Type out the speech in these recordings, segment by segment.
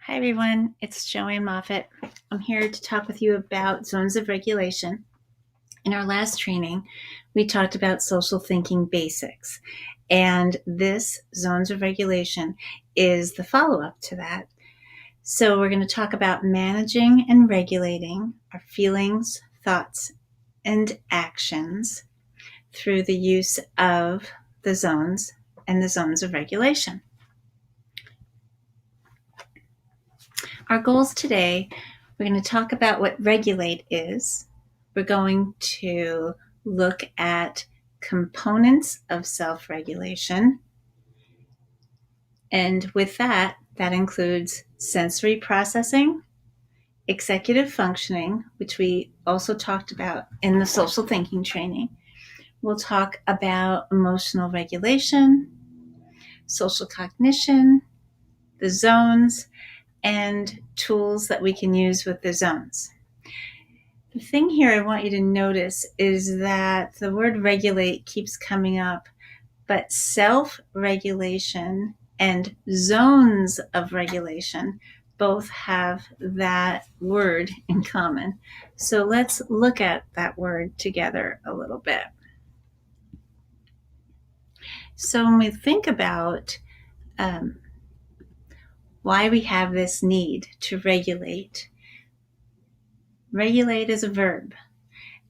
Hi everyone, it's Joanne Moffat. I'm here to talk with you about zones of regulation. In our last training, we talked about social thinking basics, and this zones of regulation is the follow-up to that. So we're going to talk about managing and regulating our feelings, thoughts, and actions through the use of the zones and the zones of regulation. Our goals today, we're going to talk about what regulate is. We're going to look at components of self-regulation. And with that includes sensory processing, executive functioning, which we also talked about in the social thinking training. We'll talk about emotional regulation, social cognition, the zones, and tools that we can use with the zones. The thing here I want you to notice is that the word regulate keeps coming up, but self-regulation and zones of regulation both have that word in common. So let's look at that word together a little bit. So when we think about why we have this need to regulate is a verb,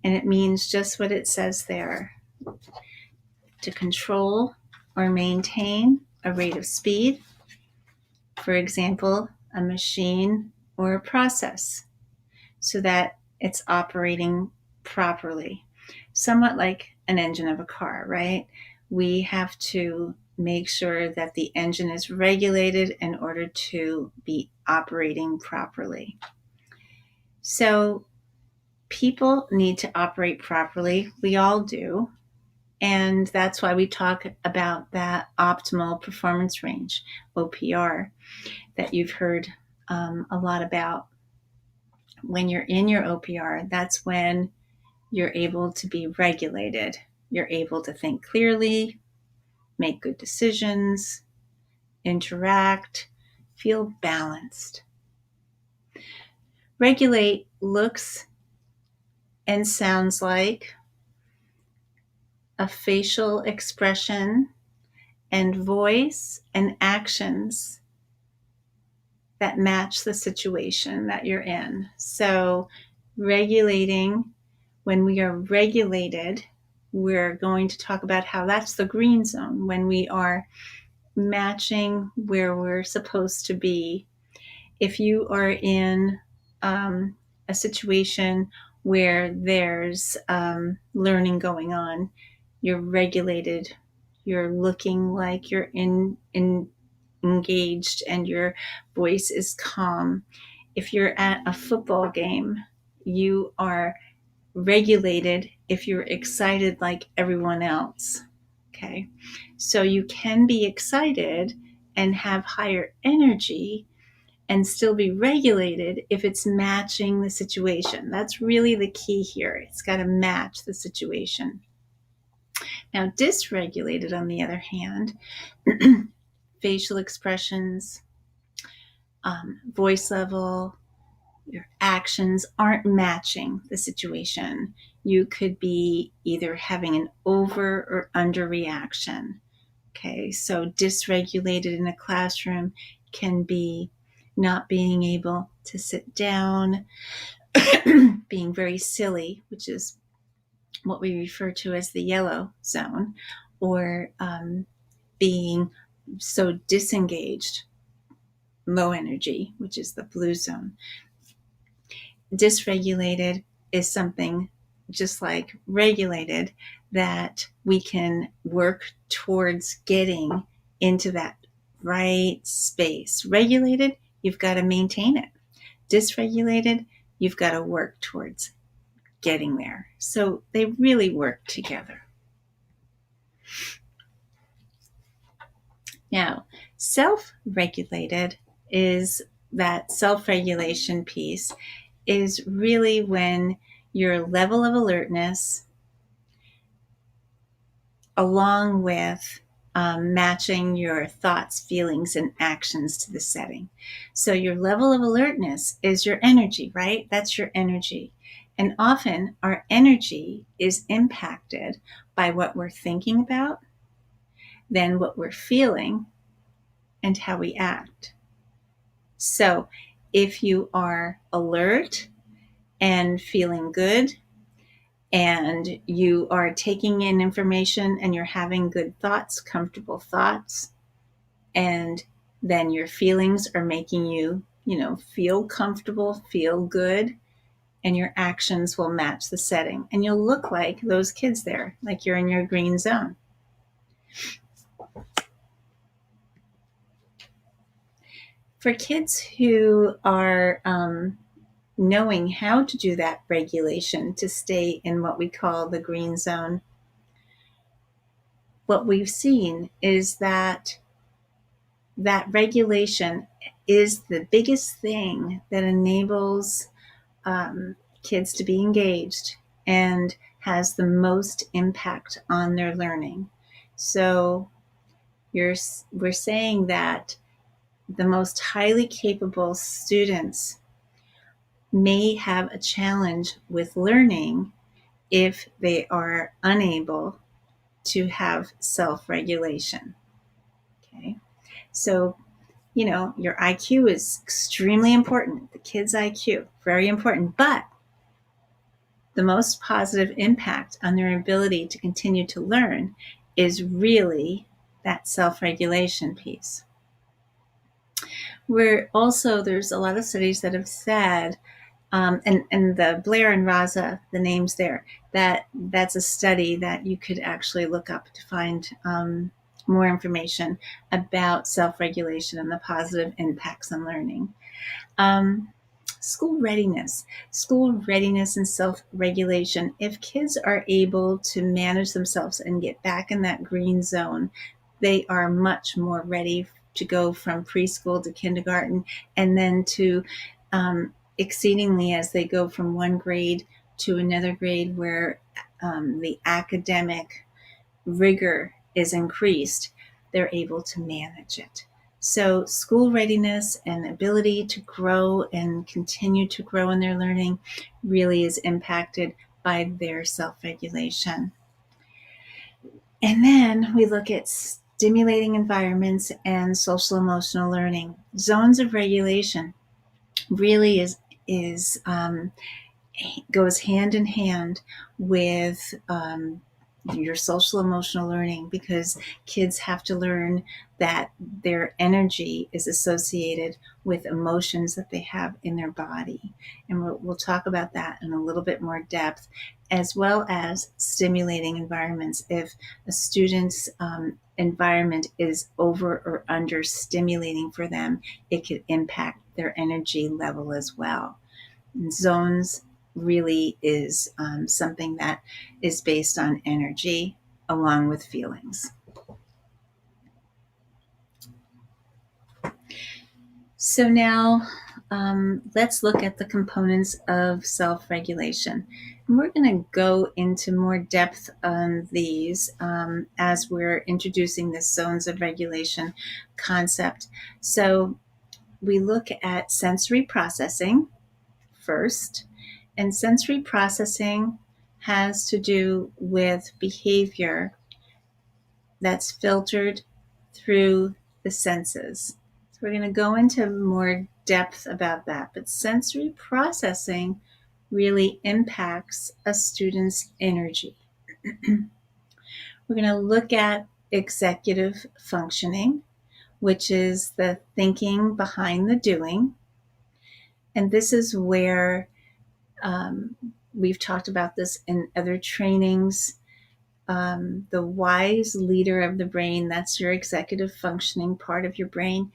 and it means just what it says there: to control or maintain a rate of speed, for example, a machine or a process, so that it's operating properly. Somewhat like an engine of a car, right? We have to make sure that the engine is regulated in order to be operating properly. So people need to operate properly. We all do. And that's why we talk about that optimal performance range, OPR, that you've heard a lot about. When you're in your OPR, that's when you're able to be regulated. You're able to think clearly, make good decisions, interact, feel balanced. Regulate looks and sounds like a facial expression and voice and actions that match the situation that you're in. So regulating, when we are regulated, we're going to talk about how that's the green zone, when we are matching where we're supposed to be. If you are in a situation where there's learning going on, you're regulated, you're looking like you're engaged and your voice is calm. If you're at a football game, you are regulated if you're excited like everyone else. Okay, so you can be excited and have higher energy and still be regulated if it's matching the situation. That's really the key here. It's got to match the situation. Now, dysregulated, on the other hand, facial expressions, voice level, your actions aren't matching the situation. You could be either having an over or under reaction. Okay, so dysregulated in a classroom can be not being able to sit down, being very silly, which is what we refer to as the yellow zone, or being so disengaged, low energy, which is the blue zone. Dysregulated is something just like regulated that we can work towards getting into that right space. Regulated, you've got to maintain it. Dysregulated, you've got to work towards getting there. So they really work together. Now, self-regulated is that self-regulation piece is really when your level of alertness, along with matching your thoughts, feelings, and actions to the setting. So your level of alertness is your energy, right? That's your energy. And often our energy is impacted by what we're thinking about, then what we're feeling, and how we act. So if you are alert and feeling good, and you are taking in information and you're having good thoughts, comfortable thoughts, and then your feelings are making you, feel comfortable, feel good, and your actions will match the setting. And you'll look like those kids there, like you're in your green zone. For kids who are knowing how to do that regulation to stay in what we call the green zone, what we've seen is that regulation is the biggest thing that enables kids to be engaged and has the most impact on their learning. So we're saying that the most highly capable students may have a challenge with learning if they are unable to have self-regulation. Okay, so your IQ is extremely important. The kid's IQ, very important, but the most positive impact on their ability to continue to learn is really that self-regulation piece. There's a lot of studies that have said, and the Blair and Raza, the names there, that's a study that you could actually look up to find more information about self-regulation and the positive impacts on learning. School readiness and self-regulation. If kids are able to manage themselves and get back in that green zone, they are much more ready to go from preschool to kindergarten, and then to exceedingly as they go from one grade to another grade where the academic rigor is increased, they're able to manage it. So school readiness and ability to grow and continue to grow in their learning really is impacted by their self-regulation. And then we look at stimulating environments and social emotional learning. Zones of regulation really goes hand in hand with your social emotional learning, because kids have to learn that their energy is associated with emotions that they have in their body. And we'll talk about that in a little bit more depth, as well as stimulating environments. If a student's environment is over or under stimulating for them, it could impact their energy level as well. And zones really is something that is based on energy along with feelings. So now let's look at the components of self-regulation. And we're going to go into more depth on these as we're introducing this zones of regulation concept. So we look at sensory processing first. And sensory processing has to do with behavior that's filtered through the senses. So we're going to go into more depth about that. But sensory processing really impacts a student's energy. We're going to look at executive functioning, which is the thinking behind the doing. And this is where we've talked about this in other trainings. The wise leader of the brain, that's your executive functioning part of your brain.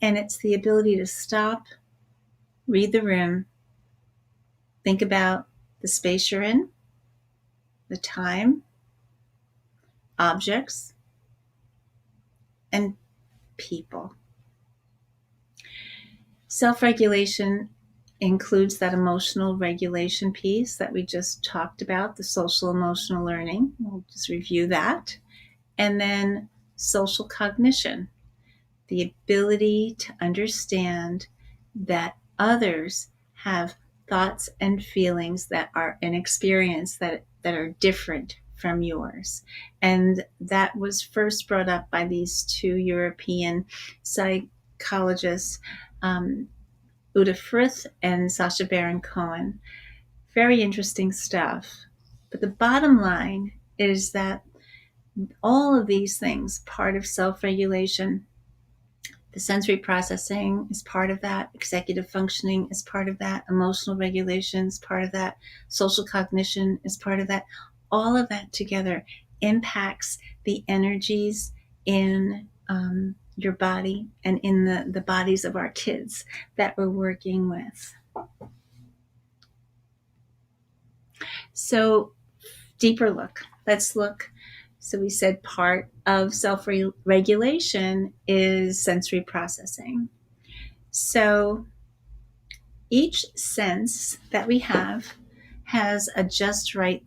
And it's the ability to stop, read the room, think about the space you're in, the time, objects, and people. Self-regulation includes that emotional regulation piece that we just talked about, the social emotional learning. We'll just review that. And then social cognition, the ability to understand that others have thoughts and feelings that are an experience that are different from yours. And that was first brought up by these two European psychologists, Uta Frith and Sacha Baron Cohen. Very interesting stuff. But the bottom line is that all of these things, part of self-regulation, the sensory processing is part of that, executive functioning is part of that, emotional regulation is part of that, social cognition is part of that. All of that together impacts the energies in your body and in the bodies of our kids that we're working with. So, deeper look. Let's look. So we said part of self-regulation is sensory processing. So each sense that we have has a just right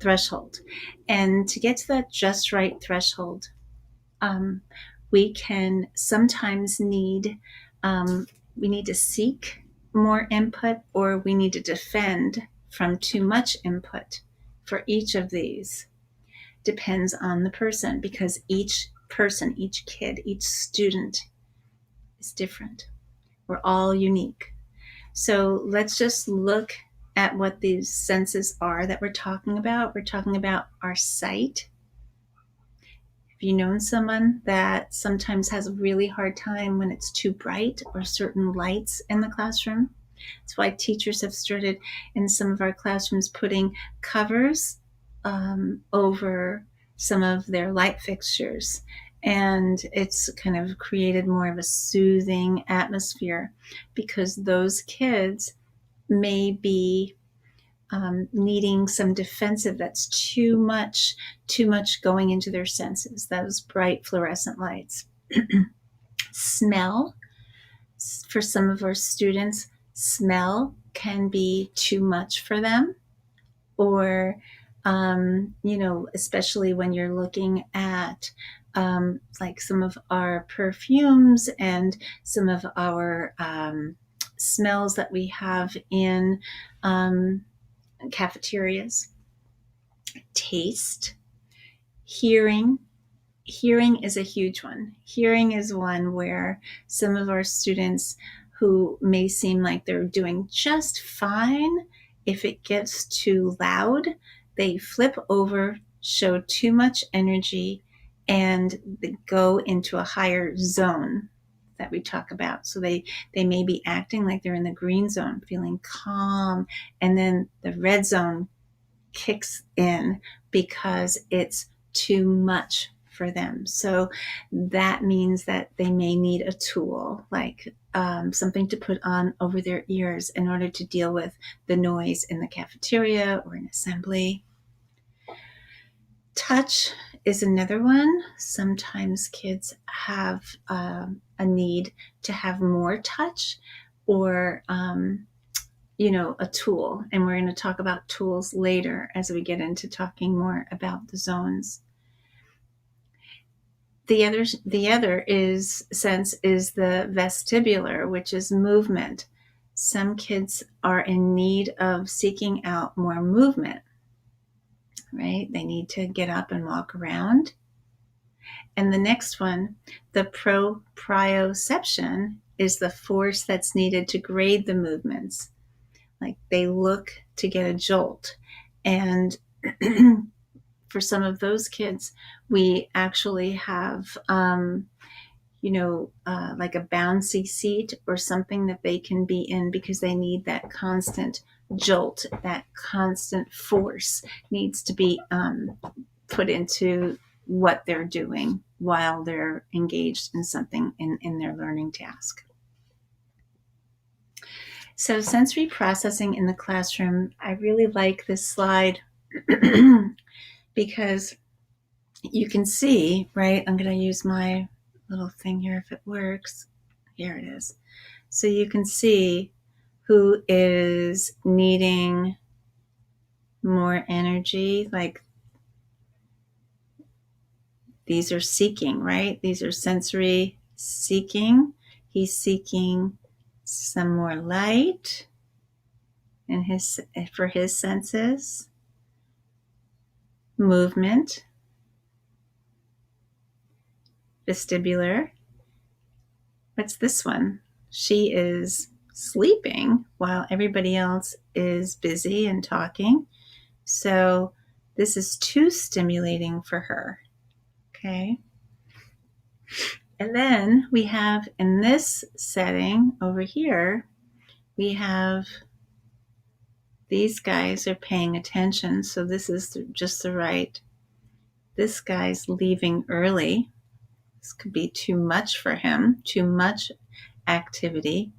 threshold. And to get to that just right threshold, we can sometimes need, we need to seek more input, or we need to defend from too much input. For each of these depends on the person, because each person, each kid, each student is different. We're all unique. So let's just look at what these senses are that we're talking about. We're talking about our sight. Have you known someone that sometimes has a really hard time when it's too bright or certain lights in the classroom? That's why teachers have started in some of our classrooms putting covers over some of their light fixtures. And it's kind of created more of a soothing atmosphere, because those kids may be needing some defensive. That's too much going into their senses, those bright fluorescent lights. Smell, for some of our students, smell can be too much for them, or especially when you're looking at like some of our perfumes and some of our smells that we have in cafeterias. Taste, hearing. Hearing is a huge one. Hearing is one where some of our students who may seem like they're doing just fine, if it gets too loud, they flip over, show too much energy, and they go into a higher zone that we talk about. So they may be acting like they're in the green zone, feeling calm, and then the red zone kicks in because it's too much for them. So that means that they may need a tool, like something to put on over their ears in order to deal with the noise in the cafeteria or in assembly. Touch is another one. Sometimes kids have a need to have more touch, or a tool. And we're going to talk about tools later as we get into talking more about the zones. The other sense is the vestibular, which is movement. Some kids are in need of seeking out more movement, right? They need to get up and walk around. And the next one, the proprioception, is the force that's needed to grade the movements. Like they look to get a jolt. And for some of those kids, we actually have, like a bouncy seat or something that they can be in, because they need that constant jolt, that constant force needs to be put into what they're doing while they're engaged in something in their learning task. So sensory processing in the classroom, I really like this slide because you can see, right? I'm going to use my little thing here if it works. Here it is. So you can see who is needing more energy. Like These are seeking, right? These are sensory seeking. He's seeking some more light for his senses. Movement. Vestibular. What's this one? She is sleeping while everybody else is busy and talking. So this is too stimulating for her. Okay. And then we have in this setting over here, we have these guys are paying attention. So this is just the right. This guy's leaving early. This could be too much for him, too much activity.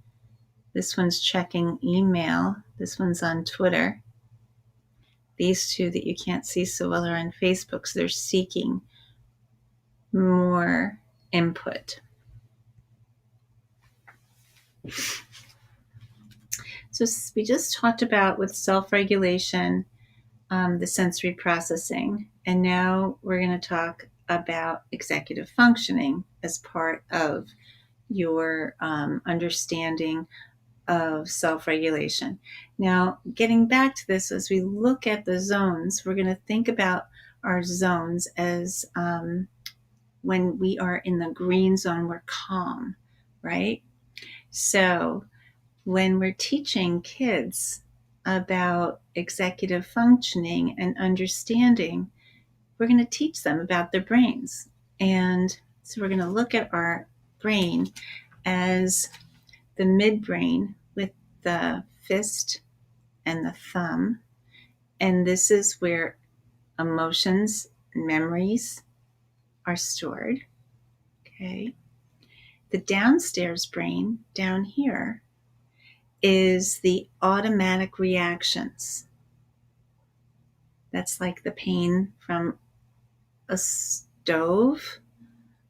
This one's checking email. This one's on Twitter. These two that you can't see so well are on Facebook, so they're seeking more input. So we just talked about with self-regulation, the sensory processing, and now we're going to talk about executive functioning as part of your understanding of self-regulation. Now, getting back to this, as we look at the zones, we're going to think about our zones as when we are in the green zone, we're calm, right? So when we're teaching kids about executive functioning and understanding, we're going to teach them about their brains. And so we're going to look at our brain as the midbrain with the fist and the thumb. And this is where emotions, memories are stored. Okay. The downstairs brain down here is the automatic reactions. That's like the pain from a stove,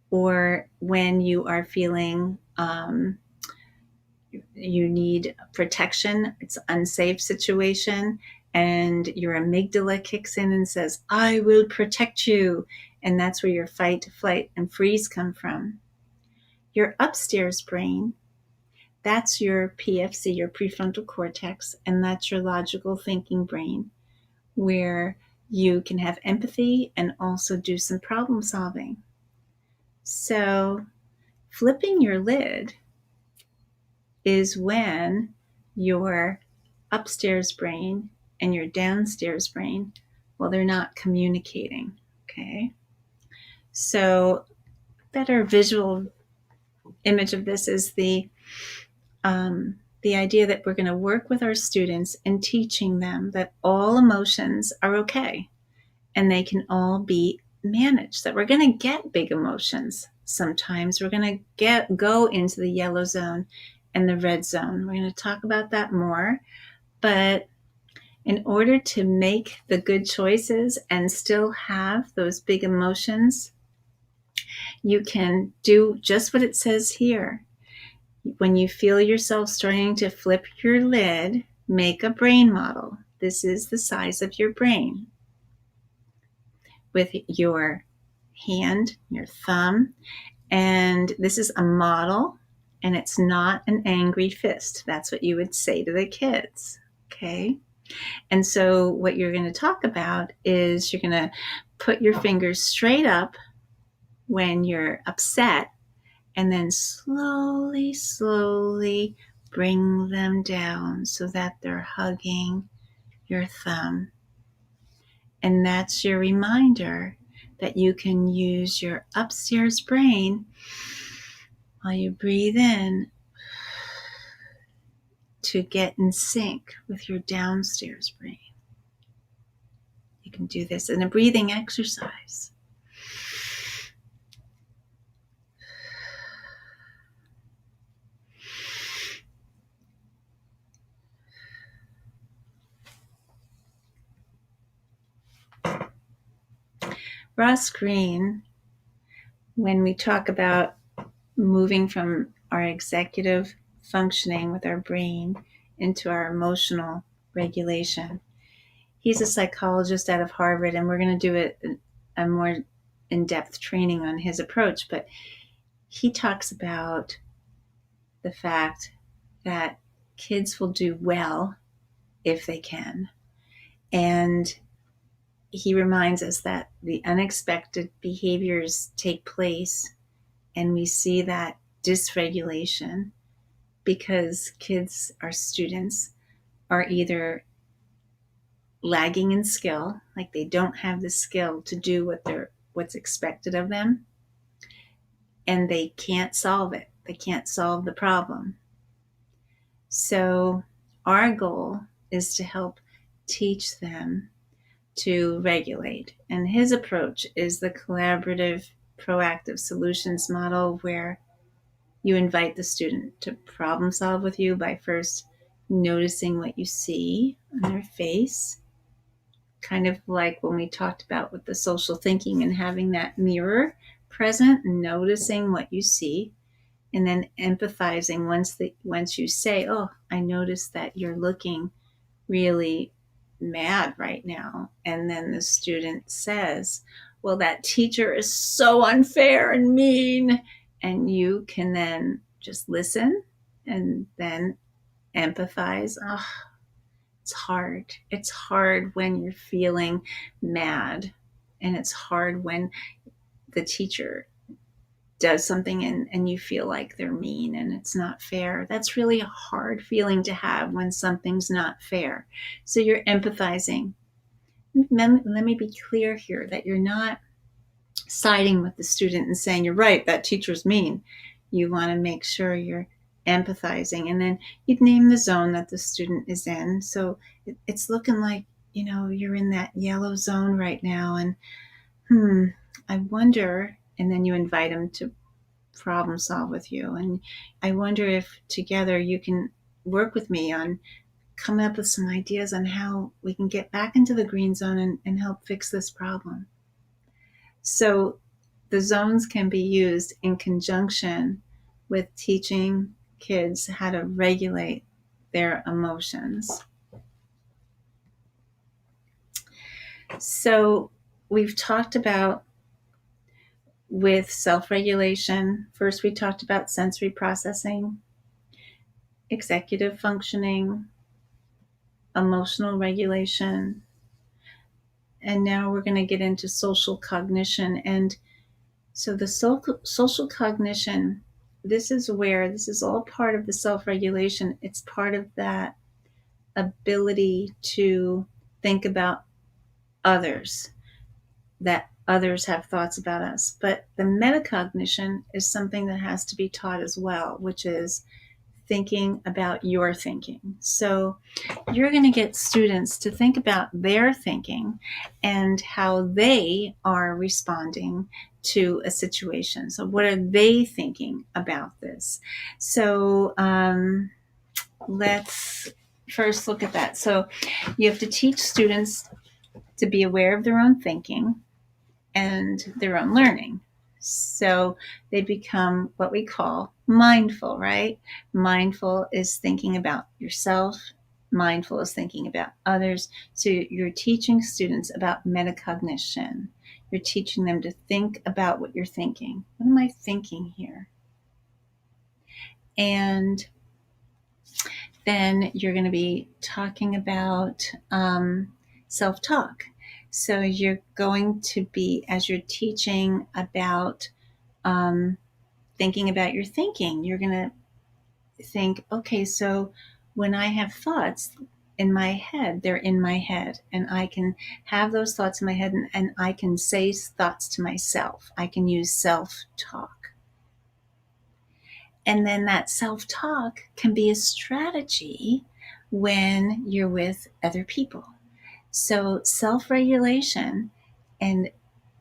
or when you are feeling you need protection, it's an unsafe situation, and your amygdala kicks in and says, I will protect you. And that's where your fight, flight, and freeze come from. Your upstairs brain, that's your PFC, your prefrontal cortex, and that's your logical thinking brain, where you can have empathy and also do some problem solving. So flipping your lid is when your upstairs brain and your downstairs brain, well, they're not communicating, okay? So better visual image of this is the idea that we're going to work with our students in teaching them that all emotions are okay and they can all be managed, that we're going to get big emotions. Sometimes we're going to go into the yellow zone and the red zone. We're going to talk about that more. But in order to make the good choices and still have those big emotions, you can do just what it says here. When you feel yourself starting to flip your lid, make a brain model. This is the size of your brain. With your hand, your thumb, and this is a model, and it's not an angry fist. That's what you would say to the kids, okay? And so what you're going to talk about is you're going to put your fingers straight up when you're upset, and then slowly, slowly bring them down so that they're hugging your thumb. And that's your reminder that you can use your upstairs brain while you breathe in to get in sync with your downstairs brain. You can do this in a breathing exercise. Ross Greene, when we talk about moving from our executive functioning with our brain into our emotional regulation, he's a psychologist out of Harvard, and we're going to do a more in-depth training on his approach, but he talks about the fact that kids will do well if they can. And he reminds us that the unexpected behaviors take place, and we see that dysregulation because kids, our students, are either lagging in skill, like they don't have the skill to do what's expected of them, and they can't solve it. They can't solve the problem. So our goal is to help teach them to regulate. And his approach is the collaborative, proactive solutions model, where you invite the student to problem solve with you by first noticing what you see on their face, kind of like when we talked about with the social thinking and having that mirror present, noticing what you see, and then empathizing once you say, oh, I noticed that you're looking really mad right now. And then the student says, well, that teacher is so unfair and mean. And you can then just listen and then empathize. Oh, it's hard. It's hard when you're feeling mad. And it's hard when the teacher does something and you feel like they're mean and it's not fair. That's really a hard feeling to have when something's not fair. So you're empathizing. Let me be clear here that you're not siding with the student and saying, you're right, that teacher's mean. You want to make sure you're empathizing, and then you'd name the zone that the student is in. So it's looking like, you're in that yellow zone right now, and I wonder, and then you invite them to problem solve with you. And I wonder if together you can work with me on coming up with some ideas on how we can get back into the green zone and help fix this problem. So the zones can be used in conjunction with teaching kids how to regulate their emotions. So we've talked about with self-regulation. First, we talked about sensory processing, executive functioning, emotional regulation, and now we're going to get into social cognition. And so the social cognition, this is all part of the self-regulation. It's part of that ability to think about others, that others have thoughts about us. But the metacognition is something that has to be taught as well, which is thinking about your thinking. So you're going to get students to think about their thinking and how they are responding to a situation. So what are they thinking about this? So let's first look at that. So you have to teach students to be aware of their own thinking and their own learning. So they become what we call mindful, right? Mindful is thinking about yourself. Mindful is thinking about others. So you're teaching students about metacognition. You're teaching them to think about what you're thinking. What am I thinking here? And then you're going to be talking about self-talk. So you're going to be, as you're teaching about thinking about your thinking, you're going to think, okay, so when I have thoughts in my head, they're in my head, and I can have those thoughts in my head, and I can say thoughts to myself. I can use self-talk. And then that self-talk can be a strategy when you're with other people. So self-regulation and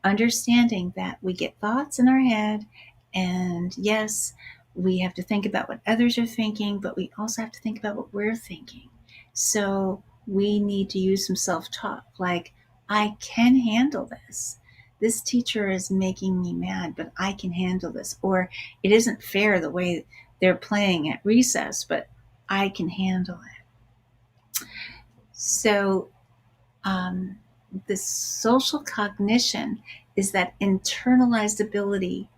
understanding that we get thoughts in our head, and yes, we have to think about what others are thinking, but we also have to think about what we're thinking. So we need to use some self-talk, like, I can handle this. This teacher is making me mad, but I can handle this. Or it isn't fair the way they're playing at recess, but I can handle it. So the social cognition is that internalized ability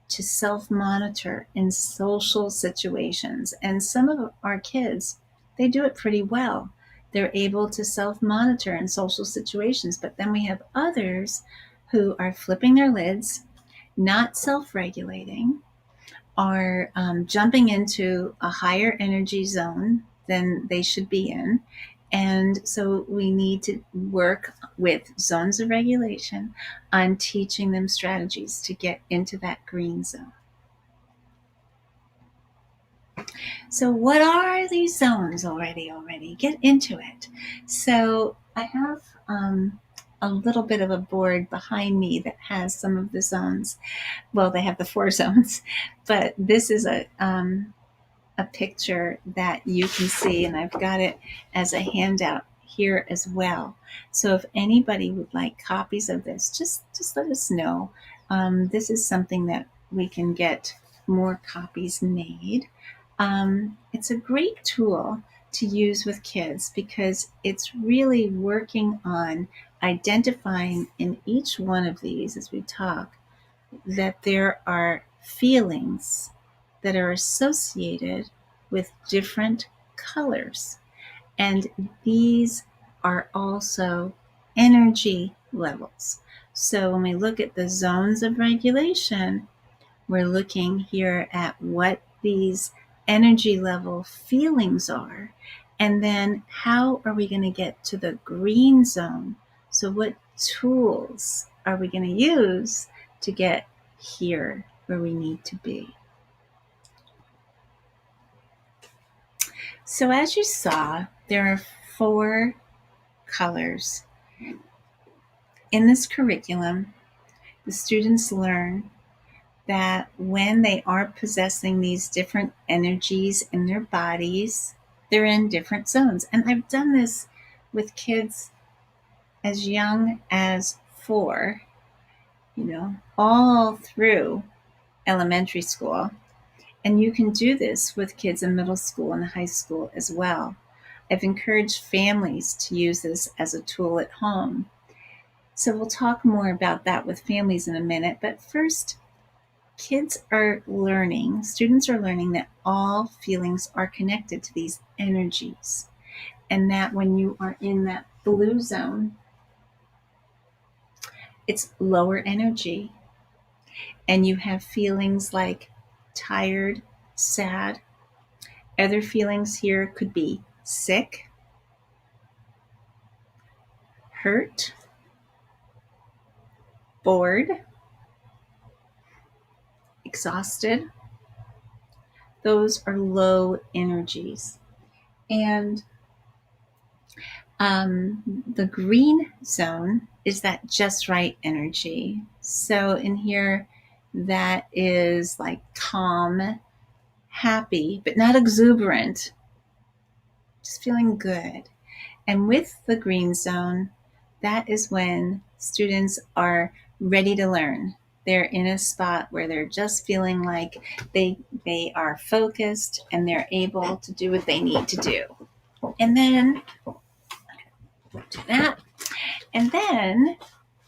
to self-monitor in social situations. And some of our kids, they do it pretty well. They're able to self-monitor in social situations, but then we have others who are flipping their lids, not self-regulating, are jumping into a higher energy zone than they should be in. And so we need to work with zones of regulation on teaching them strategies to get into that green zone. So what are these zones already? Get into it. So I have a little bit of a board behind me that has some of the zones. Well, they have the 4 zones, but this is a picture that you can see, and I've got it as a handout here as well. So if anybody would like copies of this, just let us know. This is something that we can get more copies made. It's a great tool to use with kids because it's really working on identifying in each one of these as we talk that there are feelings that are associated with different colors. And these are also energy levels. So when we look at the zones of regulation, we're looking here at what these energy level feelings are. And then how are we going to get to the green zone? So what tools are we going to use to get here where we need to be? So as you saw, there are 4 colors. In this curriculum, the students learn that when they are possessing these different energies in their bodies, they're in different zones. And I've done this with kids as young as 4, all through elementary school. And you can do this with kids in middle school and high school as well. I've encouraged families to use this as a tool at home. So we'll talk more about that with families in a minute. But first, students are learning that all feelings are connected to these energies. And that when you are in that blue zone, it's lower energy. And you have feelings like tired, sad. Other feelings here could be sick, hurt, bored, exhausted. Those are low energies. And the green zone is that just right energy. So in here, that is like calm, happy, but not exuberant, just feeling good. And with the green zone, that is when students are ready to learn. They're in a spot where they're just feeling like they are focused and they're able to do what they need to do. And then do that. And then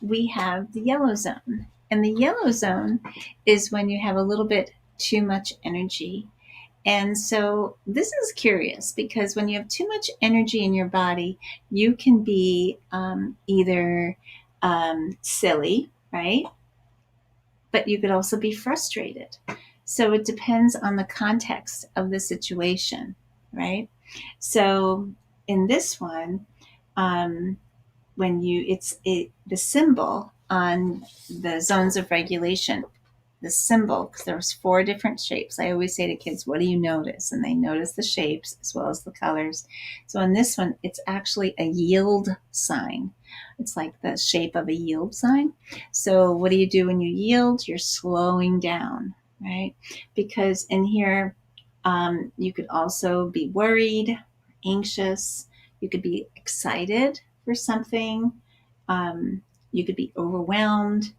we have the yellow zone. And the yellow zone is when you have a little bit too much energy. And so this is curious because when you have too much energy in your body, you can be either silly, right? But you could also be frustrated. So it depends on the context of the situation, right? So in this one, when the symbol on the zones of regulation, the symbol, because there's 4 different shapes. I always say to kids, what do you notice? And they notice the shapes as well as the colors. So on this one, it's actually a yield sign. It's like the shape of a yield sign. So what do you do when you yield? You're slowing down, right? Because in here, you could also be worried, anxious. You could be excited for something. You could be overwhelmed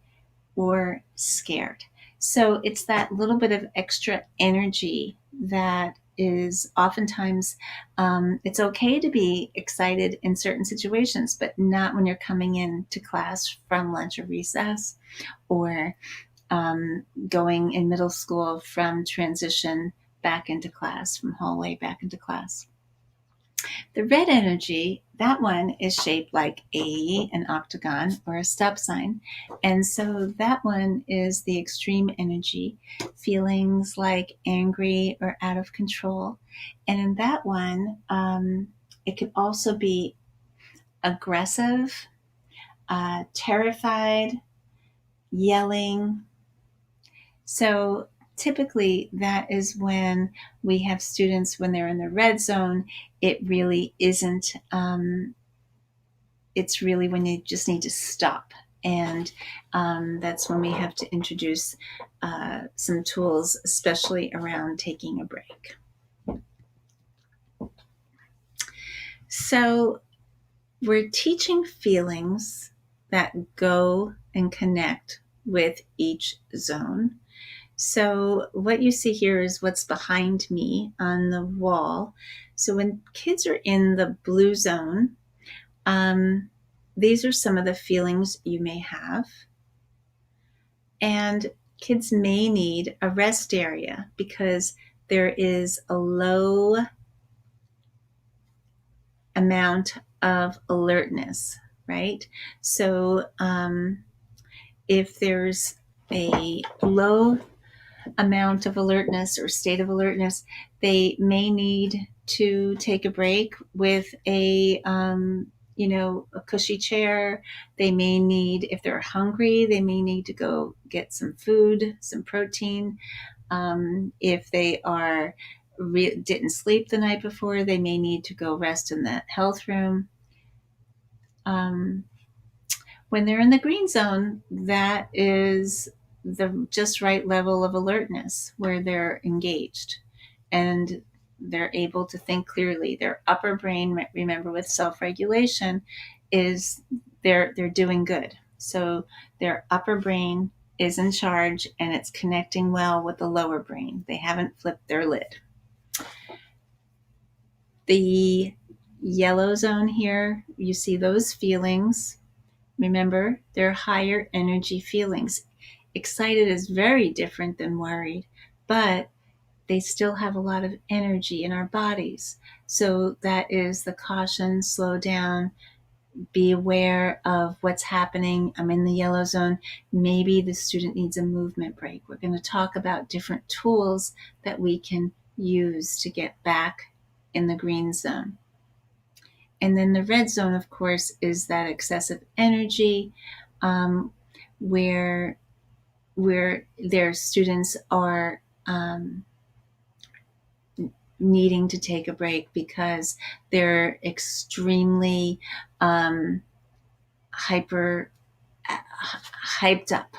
or scared. So it's that little bit of extra energy that is oftentimes it's okay to be excited in certain situations, but not when you're coming in to class from lunch or recess, or going in middle school from transition back into class, from hallway back into class. The red energy, that one is shaped like an octagon or a stop sign. And so that one is the extreme energy, feelings like angry or out of control. And in that one, it could also be aggressive, terrified, yelling. So typically that is when we have students, when they're in the red zone, it really isn't, it's really when you just need to stop. And that's when we have to introduce some tools, especially around taking a break. So we're teaching feelings that go and connect with each zone. So what you see here is what's behind me on the wall. So when kids are in the blue zone, these are some of the feelings you may have. And kids may need a rest area because there is a low amount of alertness, right? So if there's a low amount of alertness or state of alertness, they may need to take a break with a cushy chair. They may need, if they're hungry, they may need to go get some food, some protein. If they are didn't sleep the night before, they may need to go rest in the health room. When they're in the green zone, that is the just right level of alertness where they're engaged and they're able to think clearly. Their upper brain, remember with self-regulation, is they're doing good. So their upper brain is in charge and it's connecting well with the lower brain. They haven't flipped their lid. The yellow zone here, you see those feelings. Remember, they're higher energy feelings. Excited is very different than worried, but they still have a lot of energy in our bodies. So that is the caution, slow down, be aware of what's happening. I'm in the yellow zone. Maybe the student needs a movement break. We're going to talk about different tools that we can use to get back in the green zone. And then the red zone, of course, is that excessive energy where their students are needing to take a break because they're extremely hyped up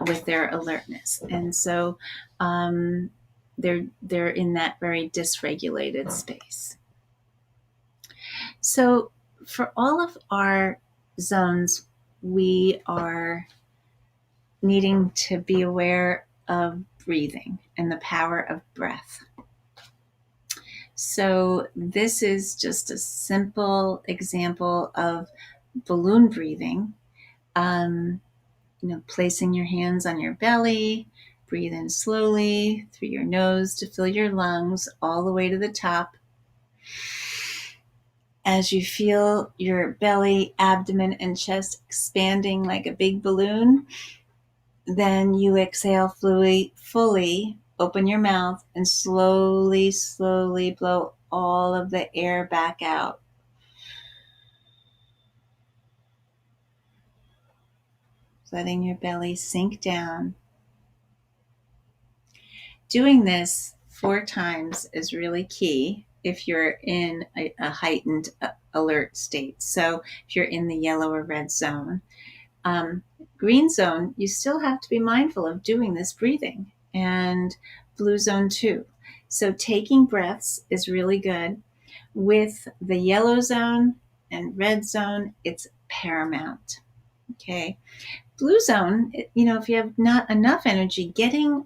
with their alertness. And so they're in that very dysregulated space. So for all of our zones, we are needing to be aware of breathing and the power of breath. So this is just a simple example of balloon breathing. Placing your hands on your belly, breathe in slowly through your nose to fill your lungs all the way to the top. As you feel your belly, abdomen, and chest expanding like a big balloon, then you exhale fully, open your mouth, and slowly blow all of the air back out. Letting your belly sink down. Doing this 4 times is really key if you're in a heightened alert state. So if you're in the yellow or red zone. Green zone, you still have to be mindful of doing this breathing, and blue zone too. So taking breaths is really good. With the yellow zone and red zone, it's paramount. Okay. Blue zone, if you have not enough energy, getting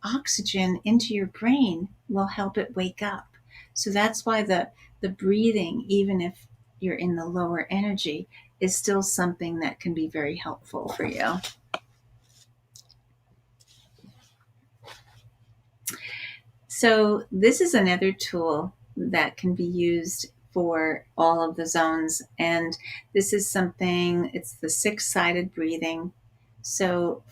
oxygen into your brain will help it wake up. So that's why the breathing, even if you're in the lower energy, is still something that can be very helpful for you. So this is another tool that can be used for all of the zones. And this is something, it's the 6-sided breathing. So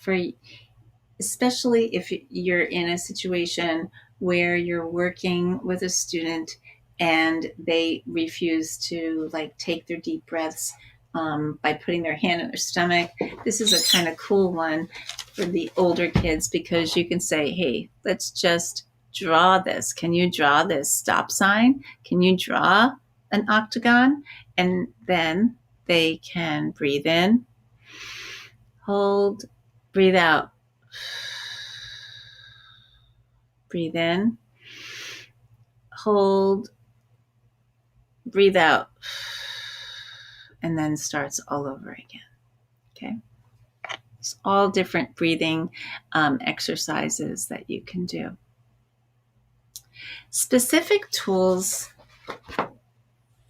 especially if you're in a situation where you're working with a student and they refuse to take their deep breaths by putting their hand on their stomach, this is a kind of cool one for the older kids, because you can say, hey, let's just draw this. Can you draw this stop sign? Can you draw an octagon? And then they can breathe in, hold, breathe out. Breathe in, hold, breathe out, and then starts all over again. Okay? It's all different breathing exercises that you can do. Specific tools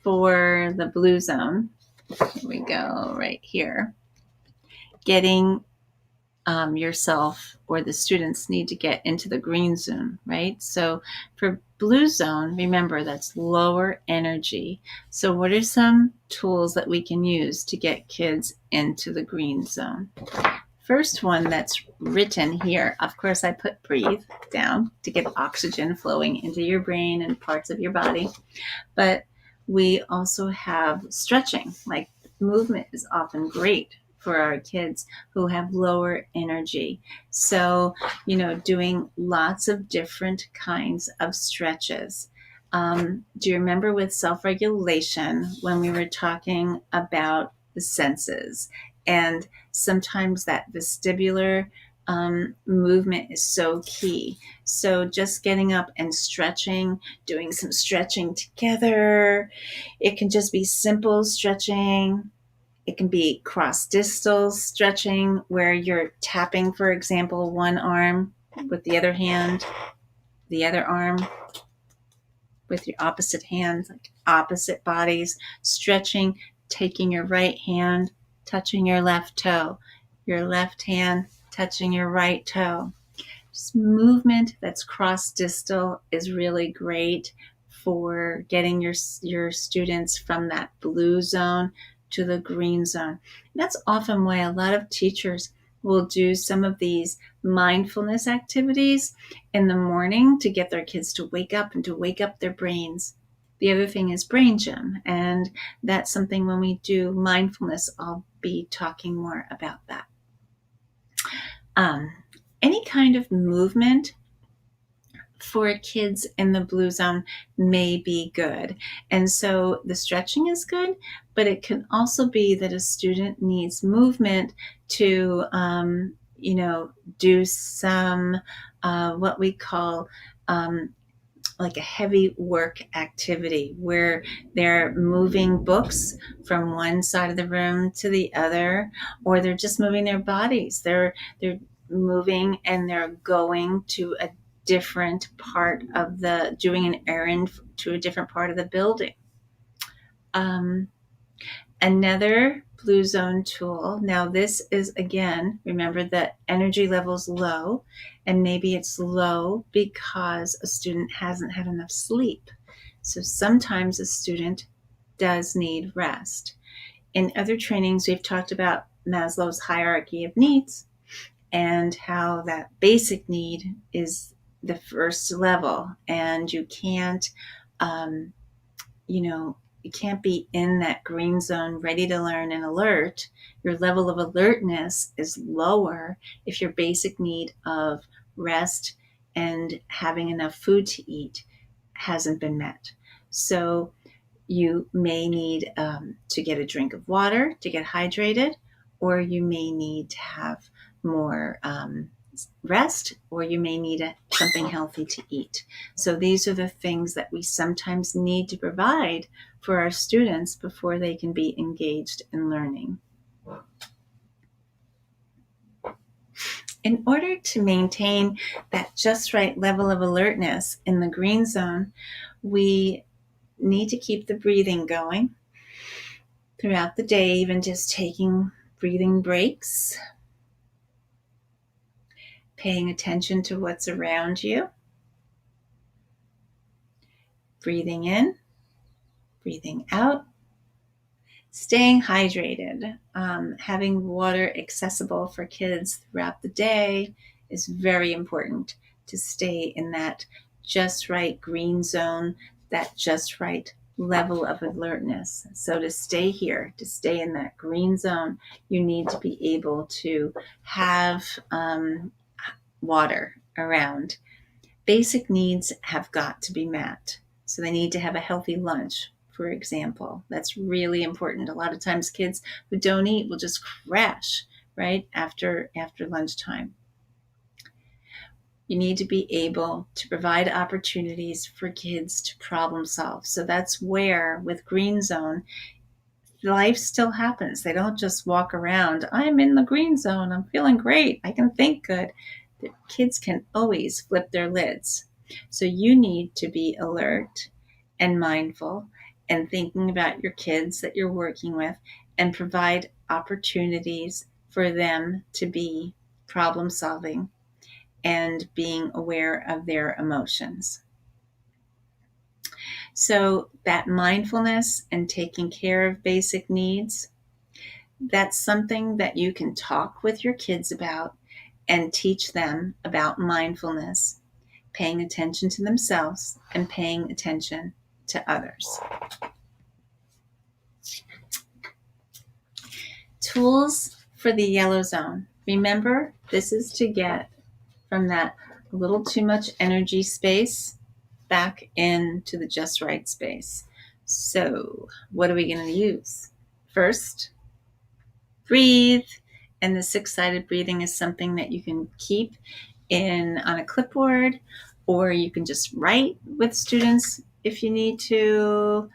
for the blue zone. Here we go, right here. Getting yourself or the students need to get into the green zone, right? So for blue zone, remember that's lower energy. So what are some tools that we can use to get kids into the green zone? First one that's written here, of course, I put breathe down to get oxygen flowing into your brain and parts of your body. But we also have stretching. Like movement is often great for our kids who have lower energy. So, doing lots of different kinds of stretches. Do you remember with self-regulation when we were talking about the senses? And sometimes that vestibular movement is so key. So just getting up and stretching, doing some stretching together. It can just be simple stretching. It can be cross-distal stretching where you're tapping, for example, one arm with the other hand, the other arm with your opposite hand, like opposite bodies, stretching, taking your right hand, touching your left toe, your left hand touching your right toe. Just movement that's cross-distal is really great for getting your students from that blue zone to the green zone. That's often why a lot of teachers will do some of these mindfulness activities in the morning to get their kids to wake up and to wake up their brains. The other thing is brain gym, and that's something when we do mindfulness, I'll be talking more about that. Any kind of movement for kids in the blue zone may be good. And so the stretching is good, but it can also be that a student needs movement to, do some, what we call, like a heavy work activity where they're moving books from one side of the room to the other, or they're just moving their bodies. They're moving and they're going to a different part of doing an errand to a different part of the building. Another blue zone tool. Now this is, again, remember that energy level's low, and maybe it's low because a student hasn't had enough sleep. So sometimes a student does need rest. In other trainings, we've talked about Maslow's hierarchy of needs and how that basic need is the first level, and you can't, you can't be in that green zone ready to learn and alert. Your level of alertness is lower if your basic need of rest and having enough food to eat hasn't been met. So you may need to get a drink of water to get hydrated, or you may need to have more rest, or you may need something healthy to eat. So these are the things that we sometimes need to provide for our students before they can be engaged in learning. in order to maintain that just right level of alertness in the green zone, we need to keep the breathing going throughout the day, even just taking breathing breaks, paying attention to what's around you, breathing in, breathing out, staying hydrated. Having water accessible for kids throughout the day is very important to stay in that just right green zone, that just right level of alertness. So to stay here, to stay in that green zone, you need to be able to have water around. Basic needs have got to be met. So they need to have a healthy lunch, for example. That's really important. A lot of times kids who don't eat will just crash right after lunchtime. You need to be able to provide opportunities for kids to problem solve. So that's where, with Green Zone, life still happens. They don't just walk around, I'm in the green zone, I'm feeling great, I can think good. The kids can always flip their lids. So you need to be alert and mindful and thinking about your kids that you're working with and provide opportunities for them to be problem solving and being aware of their emotions. So that mindfulness and taking care of basic needs, that's something that you can talk with your kids about and teach them about mindfulness, paying attention to themselves and paying attention to others. Tools for the yellow zone. Remember, this is to get from that a little too much energy space back into the just right space. So what are we going to use? First, breathe. And the six-sided breathing is something that you can keep on a clipboard, or you can just write with students if you need to.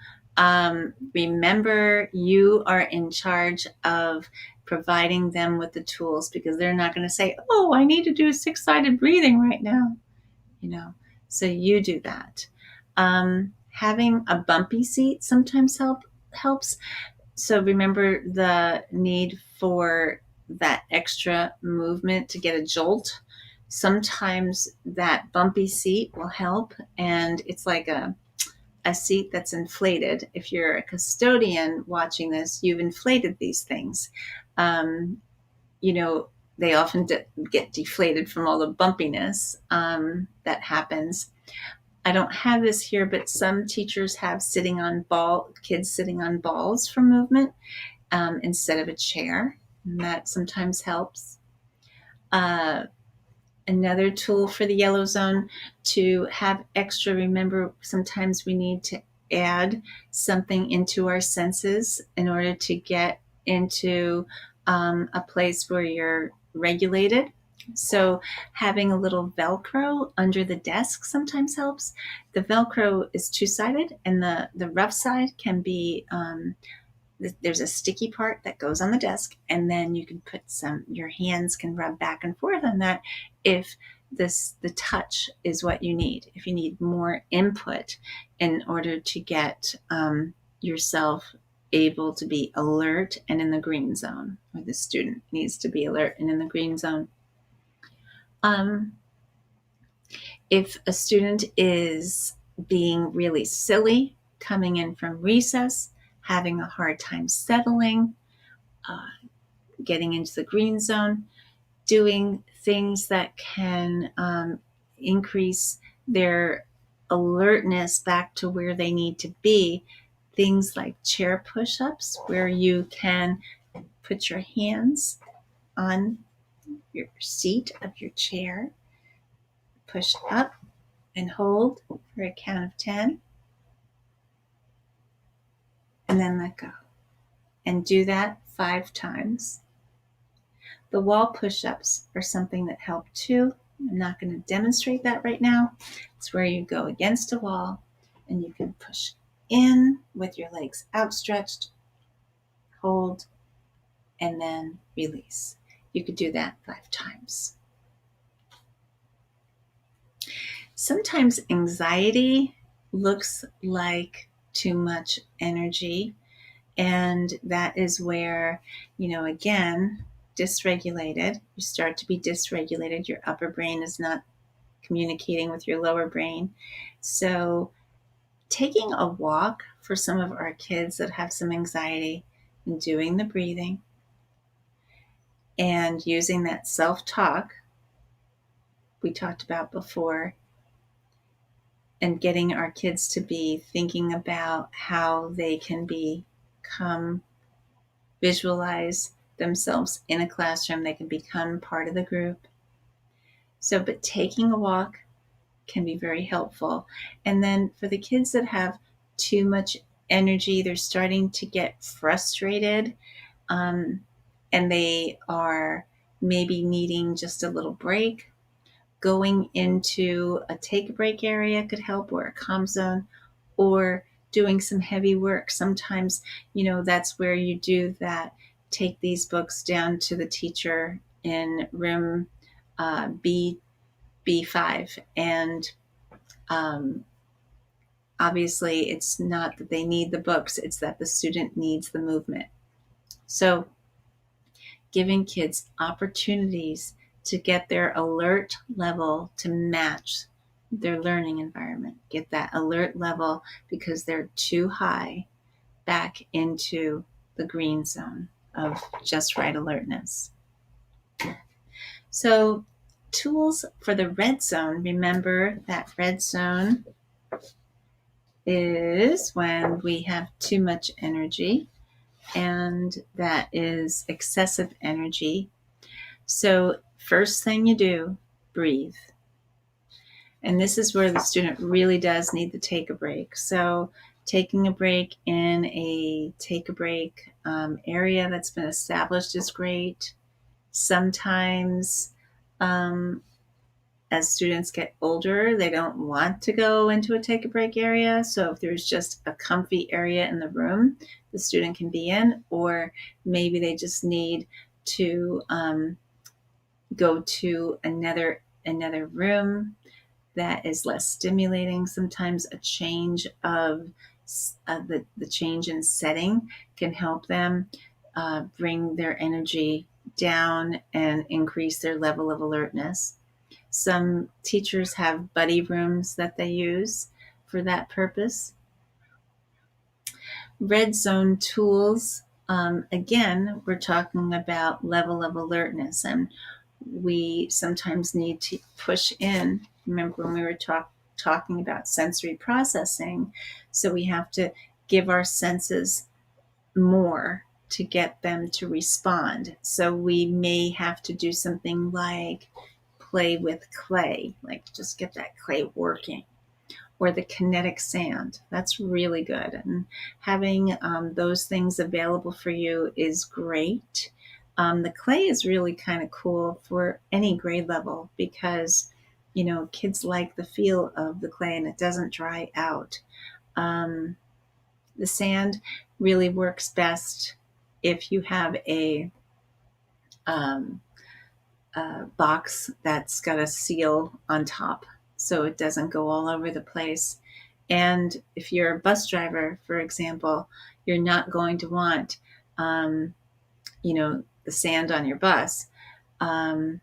Remember, you are in charge of providing them with the tools, because they're not going to say, oh, I need to do six-sided breathing right now. So you do that. Having a bumpy seat sometimes helps. So remember the need for that extra movement to get a jolt. Sometimes that bumpy seat will help, and it's like a seat that's inflated. If you're a custodian watching this, you've inflated these things. They often get deflated from all the bumpiness that happens. I don't have this here, but some teachers have kids sitting on balls for movement instead of a chair. And that sometimes helps. Another tool for the yellow zone to have extra, remember, sometimes we need to add something into our senses in order to get into a place where you're regulated. So having a little Velcro under the desk sometimes helps. The Velcro is two-sided, and the rough side can be, there's a sticky part that goes on the desk, and then you can put your hands can rub back and forth on that if the touch is what you need. If you need more input in order to get yourself able to be alert and in the green zone, or the student needs to be alert and in the green zone. If a student is being really silly, coming in from recess, having a hard time settling, getting into the green zone, doing things that can increase their alertness back to where they need to be, things like chair push-ups, where you can put your hands on your seat of your chair, push up and hold for a count of 10, and then let go. And do that 5 times. The wall push-ups are something that help too. I'm not going to demonstrate that right now. It's where you go against a wall and you can push in with your legs outstretched, hold, and then release. You could do that 5 times. Sometimes anxiety looks like too much energy, and that is where, again, dysregulated, you start to be dysregulated. Your upper brain is not communicating with your lower brain. So taking a walk for some of our kids that have some anxiety and doing the breathing and using that self-talk we talked about before, and getting our kids to be thinking about how they can visualize themselves in a classroom. They can become part of the group. So, but taking a walk can be very helpful. And then for the kids that have too much energy, they're starting to get frustrated, and they are maybe needing just a little break. Going into a take a break area could help, or a calm zone, or doing some heavy work. Sometimes, that's where you do that. Take these books down to the teacher in room B5. And obviously, it's not that they need the books, it's that the student needs the movement. So giving kids opportunities to get their alert level to match their learning environment. Get that alert level, because they're too high, back into the green zone of just right alertness. So tools for the red zone. Remember that red zone is when we have too much energy, and that is excessive energy. So first thing you do, breathe. And this is where the student really does need to take a break. So taking a break in a take a break area that's been established is great. Sometimes as students get older, they don't want to go into a take a break area. So if there's just a comfy area in the room the student can be in, or maybe they just need to go to another room that is less stimulating. Sometimes a change of the change in setting can help them bring their energy down and increase their level of alertness. Some teachers have buddy rooms that they use for that purpose. Red zone tools, again, we're talking about level of alertness, and we sometimes need to push in. Remember when we were talking about sensory processing? So we have to give our senses more to get them to respond. So we may have to do something like play with clay, like just get that clay working, or the kinetic sand. That's really good. And having those things available for you is great. The clay is really kind of cool for any grade level, because, kids like the feel of the clay and it doesn't dry out. The sand really works best if you have a box that's got a seal on top, so it doesn't go all over the place. And if you're a bus driver, for example, you're not going to want, the sand on your bus. And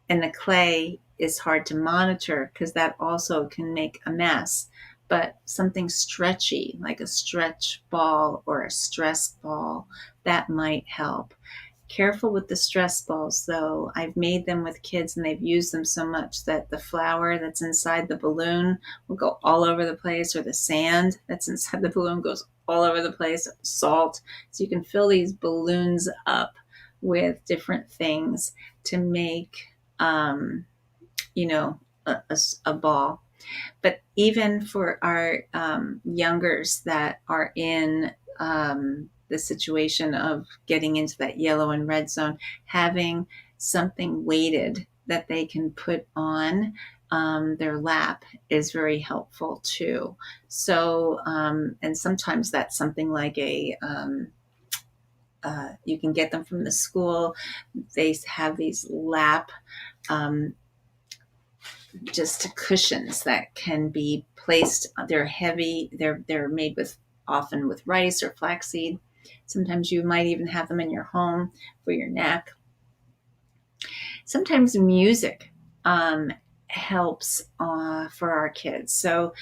the clay is hard to monitor, because that also can make a mess. But something stretchy, like a stretch ball or a stress ball, that might help. Careful with the stress balls, though. I've made them with kids and they've used them so much that the flour that's inside the balloon will go all over the place, or the sand that's inside the balloon goes all over the place, salt. So you can fill these balloons up with different things to make, a ball. But even for our youngers that are in the situation of getting into that yellow and red zone, having something weighted that they can put on their lap is very helpful too. So, and sometimes that's something like you can get them from the school. They have these lap just cushions that can be placed. They're heavy. They're made with often with rice or flaxseed. Sometimes you might even have them in your home for your neck. Sometimes music helps for our kids. So,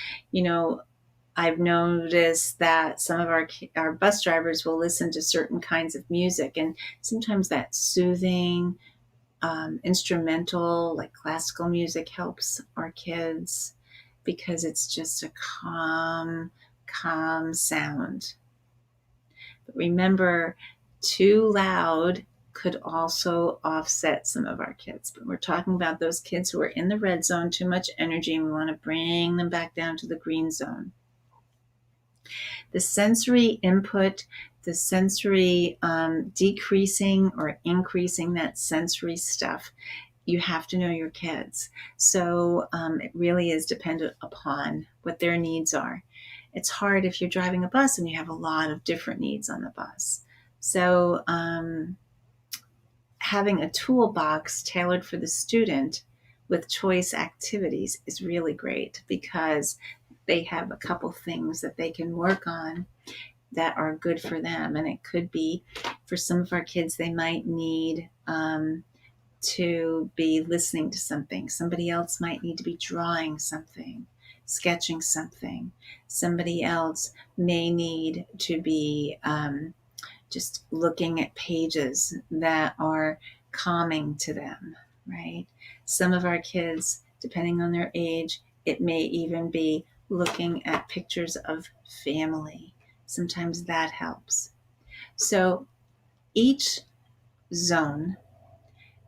I've noticed that some of our bus drivers will listen to certain kinds of music, and sometimes that soothing instrumental, like classical music, helps our kids because it's just a calm sound. But remember, too loud could also offset some of our kids. But we're talking about those kids who are in the red zone, too much energy, and we want to bring them back down to the green zone. The sensory input, the sensory decreasing or increasing that sensory stuff, you have to know your kids. So it really is dependent upon what their needs are. It's hard if you're driving a bus and you have a lot of different needs on the bus. So having a toolbox tailored for the student with choice activities is really great because they have a couple things that they can work on that are good for them. And it could be, for some of our kids, they might need to be listening to something. Somebody else might need to be drawing something, sketching something. Somebody else may need to be just looking at pages that are calming to them, right? Some of our kids, depending on their age, it may even be looking at pictures of family. Sometimes that helps. So each zone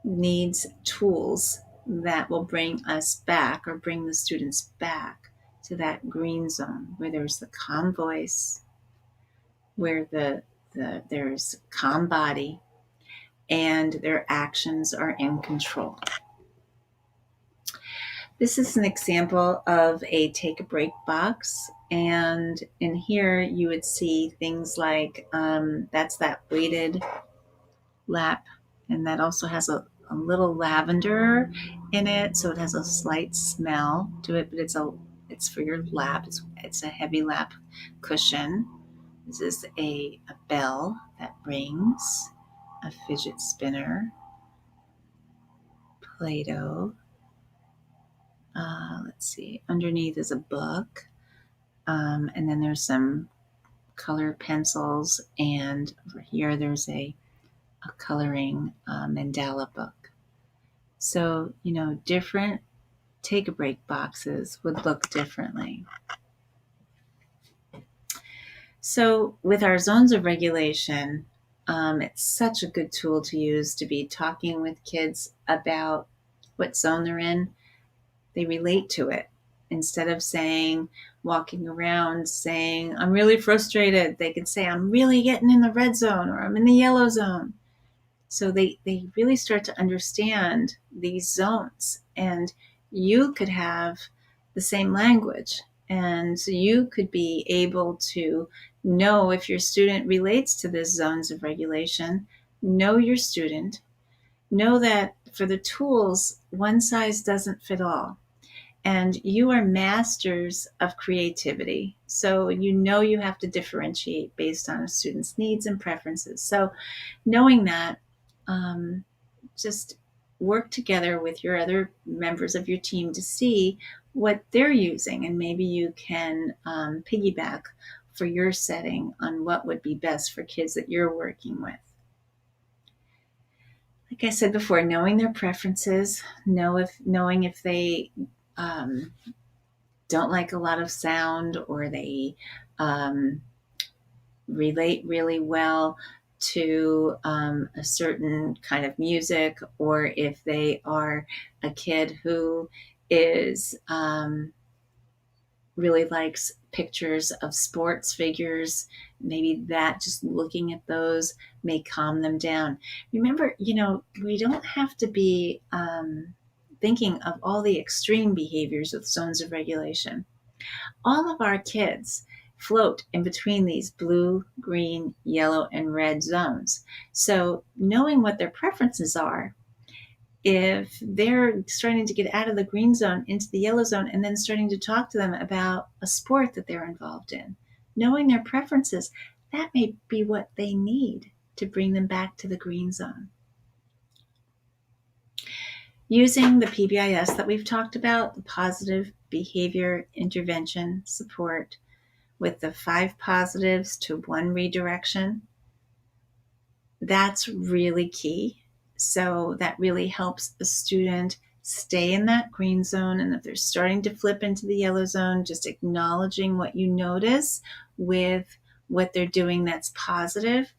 needs tools that will bring us back or bring the students back to that green zone where there's the calm voice, where there's calm body, and their actions are in control. This is an example of a take a break box. And in here, you would see things like that's that weighted lap. And that also has a little lavender in it. So it has a slight smell to it, but it's for your lap. It's a heavy lap cushion. This is a bell that rings, a fidget spinner, Play-Doh. Let's see, underneath is a book, and then there's some color pencils, and over here there's a coloring mandala book. So, different take a break boxes would look differently. So with our zones of regulation, it's such a good tool to use to be talking with kids about what zone they're in. They relate to it. Instead of walking around saying, I'm really frustrated, they could say, I'm really getting in the red zone or I'm in the yellow zone. So they really start to understand these zones. And you could have the same language. And so you could be able to know if your student relates to the zones of regulation, know your student, know that for the tools, one size doesn't fit all. And you are masters of creativity. So you have to differentiate based on a student's needs and preferences. So knowing that, just work together with your other members of your team to see what they're using. And maybe you can piggyback for your setting on what would be best for kids that you're working with. Like I said before, knowing their preferences, knowing if they don't like a lot of sound or they relate really well to a certain kind of music, or if they are a kid who is really likes pictures of sports figures, maybe that just looking at those may calm them down. Remember, we don't have to be thinking of all the extreme behaviors with zones of regulation. All of our kids float in between these blue, green, yellow, and red zones. So knowing what their preferences are if they're starting to get out of the green zone into the yellow zone and then starting to talk to them about a sport that they're involved in, knowing their preferences, that may be what they need to bring them back to the green zone. Using the PBIS that we've talked about, the positive behavior intervention support, with the 5 positives to 1 redirection, that's really key. So that really helps a student stay in that green zone. And if they're starting to flip into the yellow zone, just acknowledging what you notice with what they're doing that's positive,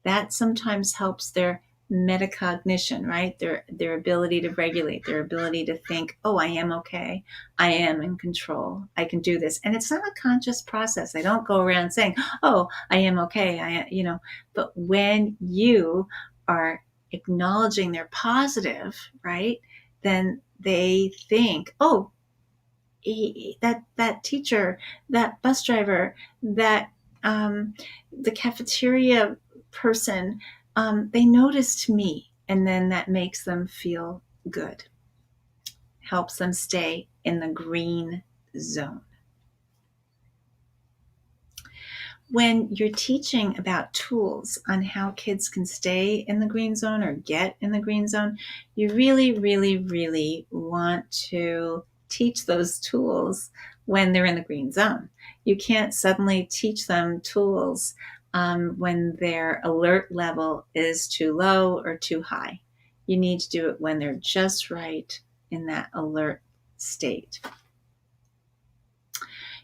that sometimes helps their metacognition, right? Their ability to regulate, their ability to think, oh, I am okay. I am in control. I can do this. And it's not a conscious process. I don't go around saying, oh, I am okay. But when you are acknowledging they're positive, right? Then they think, oh, that teacher, that bus driver, that the cafeteria person, they noticed me, and then that makes them feel good, helps them stay in the green zone. When you're teaching about tools on how kids can stay in the green zone or get in the green zone, you really, really, really want to teach those tools when they're in the green zone. You can't suddenly teach them tools when their alert level is too low or too high. You need to do it when they're just right in that alert state.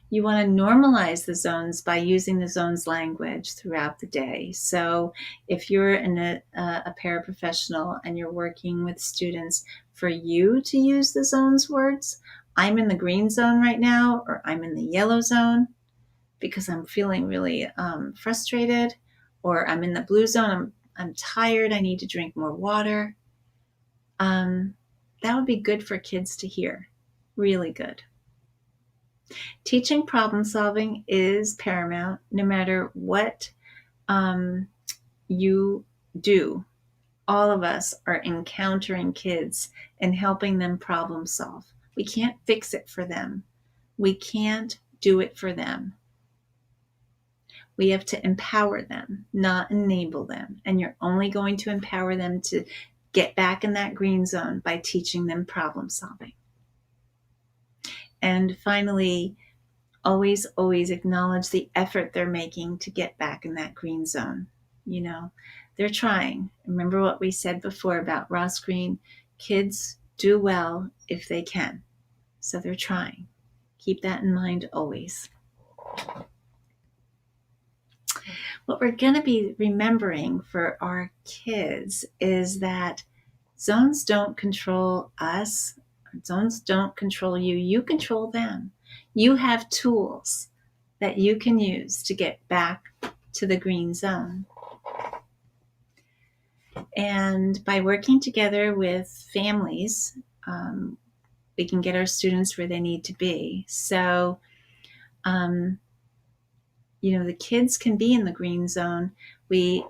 You want to normalize the zones by using the zones language throughout the day. So if you're a paraprofessional and you're working with students, for you to use the zones words, I'm in the green zone right now, or I'm in the yellow zone because I'm feeling really frustrated, or I'm in the blue zone, I'm tired, I need to drink more water. That would be good for kids to hear, really good. Teaching problem solving is paramount no matter what you do. All of us are encountering kids and helping them problem solve. We can't fix it for them. We can't do it for them. We have to empower them, not enable them. And you're only going to empower them to get back in that green zone by teaching them problem solving. And finally, always acknowledge the effort they're making to get back in that green zone. They're trying. Remember what we said before about Ross Green? Kids do well if they can. So they're trying. Keep that in mind always. What we're going to be remembering for our kids is that zones don't control us. Zones don't control you. You control them. You have tools that you can use to get back to the green zone. And by working together with families, we can get our students where they need to be. So, the kids can be in the green zone. We,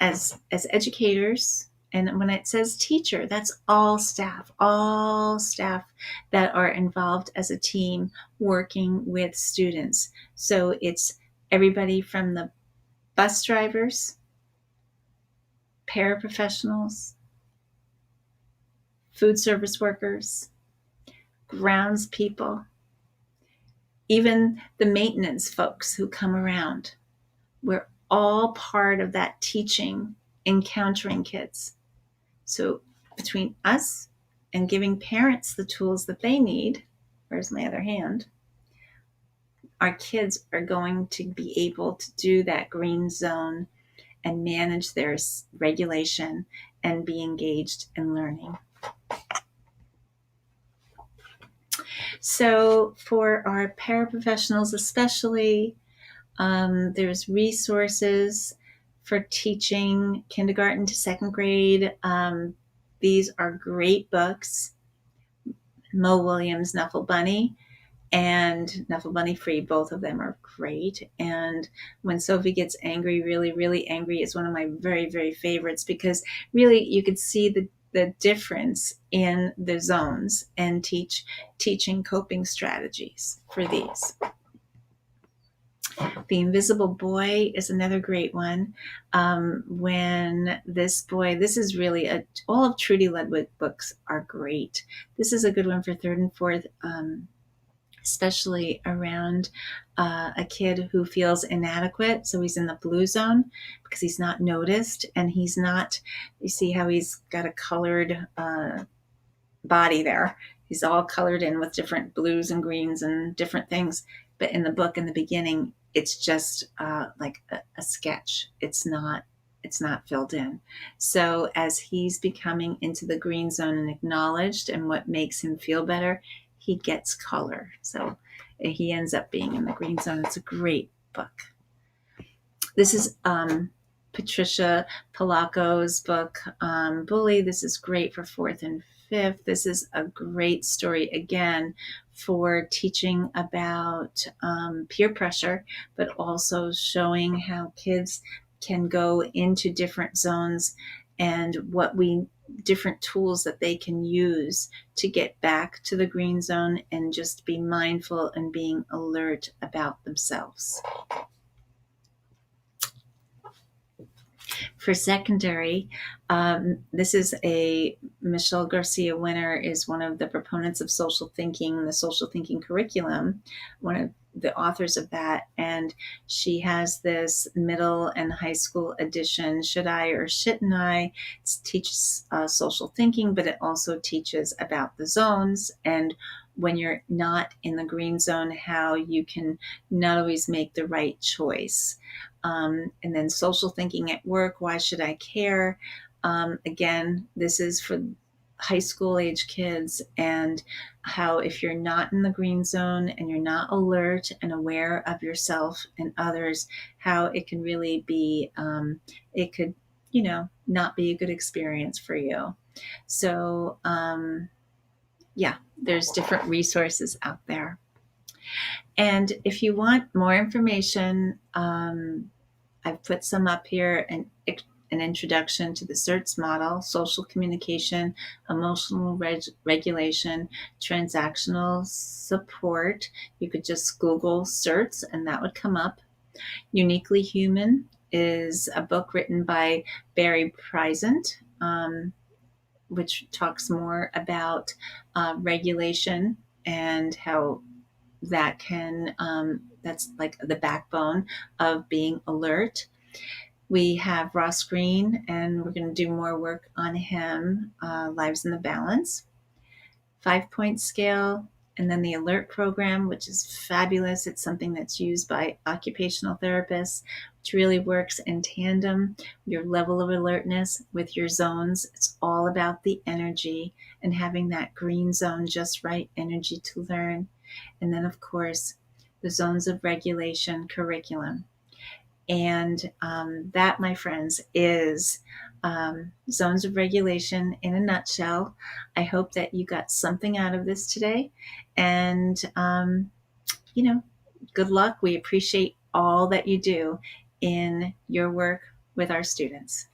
as educators, and when it says teacher, that's all staff that are involved as a team working with students. So it's everybody from the bus drivers, paraprofessionals, food service workers, grounds people, even the maintenance folks who come around. We're all part of that teaching, encountering kids. So between us and giving parents the tools that they need, where's my other hand, our kids are going to be able to do that green zone and manage their regulation and be engaged in learning. So for our paraprofessionals especially, there's resources for teaching kindergarten to 2nd grade. These are great books. Mo Williams' Knuffle Bunny and Knuffle Bunny Free, both of them are great. And When Sophie Gets Angry, Really, Really Angry is one of my very, very favorites, because really you could see the difference in the zones and teaching coping strategies for these. The Invisible Boy is another great one. When this boy, this is really all of Trudy Ludwig books are great. This is a good one for third and fourth, especially around a kid who feels inadequate. So he's in the blue zone because he's not noticed, and he's not, you see how he's got a colored body there. He's all colored in with different blues and greens and different things. But in the book, in the beginning, it's just like a sketch. It's not filled in. So as he's becoming into the green zone and acknowledged, and what makes him feel better, he gets color. So he ends up being in the green zone. It's a great book. This is Patricia Polacco's book, Bully. This is great for fourth and fifth. This is a great story, again, for teaching about peer pressure, but also showing how kids can go into different zones and different tools that they can use to get back to the green zone and just be mindful and being alert about themselves. For secondary, this is Michelle Garcia Winner is one of the proponents of social thinking, the social thinking curriculum, one of the authors of that. And she has this middle and high school edition, Should I or Shouldn't I? It teaches social thinking, but it also teaches about the zones, and when you're not in the green zone, how you can not always make the right choice. And then social thinking at work, why should I care? Again, this is for high school age kids, and how if you're not in the green zone and you're not alert and aware of yourself and others, how it can really be, it could, not be a good experience for you. So, yeah, there's different resources out there. And if you want more information, I've put some up here, an introduction to the CERTS model, social communication, emotional regulation, transactional support. You could just Google CERTS and that would come up. Uniquely Human is a book written by Barry Prisant, which talks more about regulation and how that can, that's like the backbone of being alert. We have Ross Green, and we're going to do more work on him, Lives in the Balance, 5-point scale, and then the alert program, which is fabulous. It's something that's used by occupational therapists, which really works in tandem, your level of alertness with your zones. It's all about the energy and having that green zone, just right energy to learn. And then, of course, the zones of regulation curriculum. And that, my friends, is zones of regulation in a nutshell. I hope that you got something out of this today. And, good luck. We appreciate all that you do in your work with our students.